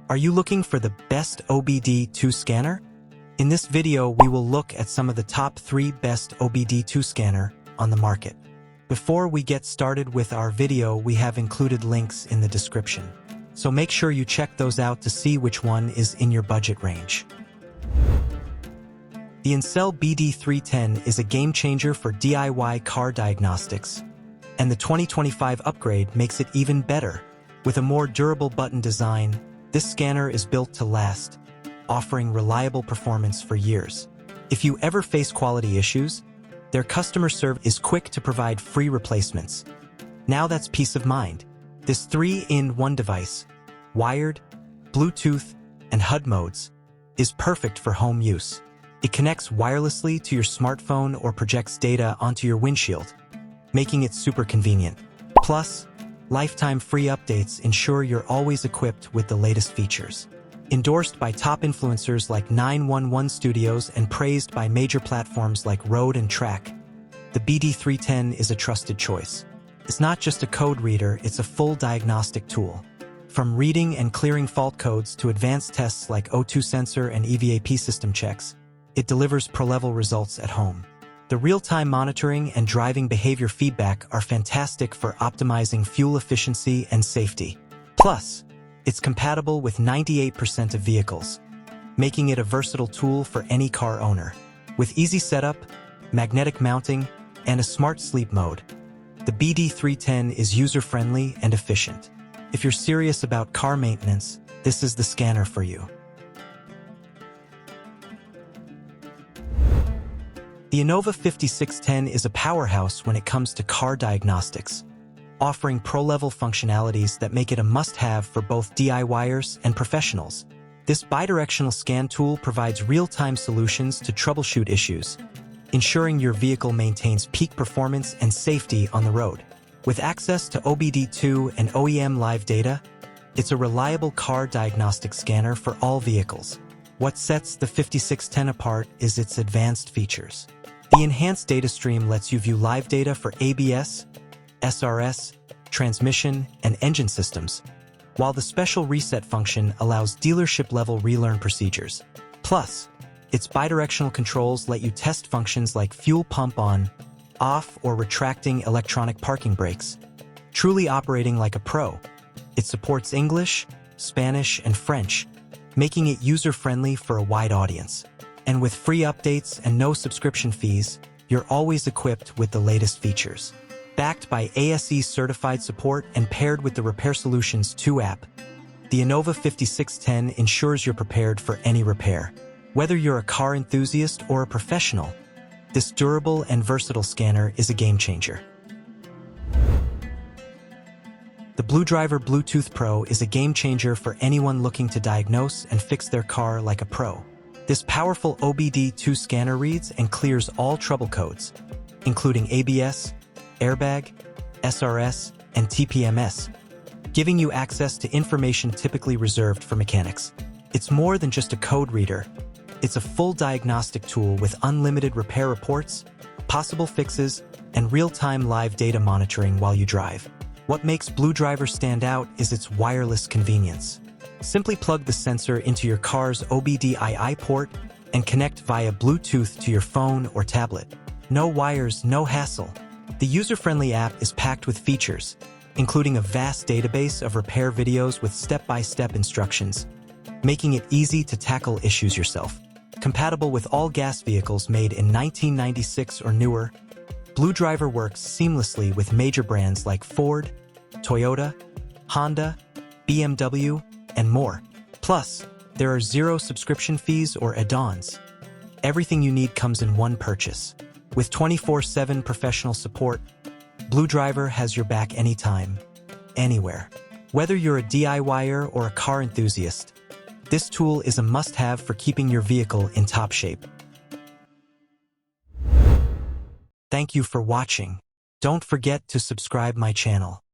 Are you looking for the best OBD2 scanner? In this video, we will look at some of the top 3 best OBD2 scanner on the market. Before we get started with our video, we have included links in the description. So make sure you check those out to see which one is in your budget range. The ANCEL BD310 is a game changer for DIY car diagnostics, and the 2025 upgrade makes it even better. With a more durable button design, this scanner is built to last, offering reliable performance for years. If you ever face quality issues, their customer service is quick to provide free replacements. Now that's peace of mind. This 3-in-1 device, wired, Bluetooth, and HUD modes, is perfect for home use. It connects wirelessly to your smartphone or projects data onto your windshield, making it super convenient. Plus, lifetime free updates ensure you're always equipped with the latest features. Endorsed by top influencers like 911 Studios and praised by major platforms like Road and Track, the BD310 is a trusted choice. It's not just a code reader, it's a full diagnostic tool. From reading and clearing fault codes to advanced tests like O2 sensor and EVAP system checks, it delivers pro-level results at home. The real-time monitoring and driving behavior feedback are fantastic for optimizing fuel efficiency and safety. Plus, it's compatible with 98% of vehicles, making it a versatile tool for any car owner. With easy setup, magnetic mounting, and a smart sleep mode, the BD310 is user-friendly and efficient. If you're serious about car maintenance, this is the scanner for you. The Innova 5610 is a powerhouse when it comes to car diagnostics, offering pro-level functionalities that make it a must-have for both DIYers and professionals. This bidirectional scan tool provides real-time solutions to troubleshoot issues, ensuring your vehicle maintains peak performance and safety on the road. With access to OBD2 and OEM live data, it's a reliable car diagnostic scanner for all vehicles. What sets the 5610 apart is its advanced features. The enhanced data stream lets you view live data for ABS, SRS, transmission, and engine systems, while the special reset function allows dealership-level relearn procedures. Plus, its bidirectional controls let you test functions like fuel pump on, off, or retracting electronic parking brakes, truly operating like a pro. It supports English, Spanish, and French, making it user-friendly for a wide audience. And with free updates and no subscription fees, you're always equipped with the latest features. Backed by ASE certified support and paired with the Repair Solutions 2 app, the Innova 5610 ensures you're prepared for any repair. Whether you're a car enthusiast or a professional, this durable and versatile scanner is a game changer. The BlueDriver Bluetooth Pro is a game changer for anyone looking to diagnose and fix their car like a pro. This powerful OBD2 scanner reads and clears all trouble codes, including ABS, airbag, SRS, and TPMS, giving you access to information typically reserved for mechanics. It's more than just a code reader. It's a full diagnostic tool with unlimited repair reports, possible fixes, and real-time live data monitoring while you drive. What makes BlueDriver stand out is its wireless convenience. Simply plug the sensor into your car's OBD2 port and connect via Bluetooth to your phone or tablet. No wires, no hassle. The user-friendly app is packed with features, including a vast database of repair videos with step-by-step instructions, making it easy to tackle issues yourself. Compatible with all gas vehicles made in 1996 or newer, BlueDriver works seamlessly with major brands like Ford, Toyota, Honda, BMW, and more. Plus, there are 0 subscription fees or add-ons. Everything you need comes in one purchase. With 24/7 professional support, BlueDriver has your back anytime, anywhere. Whether you're a DIYer or a car enthusiast, this tool is a must-have for keeping your vehicle in top shape. Thank you for watching. Don't forget to subscribe my channel.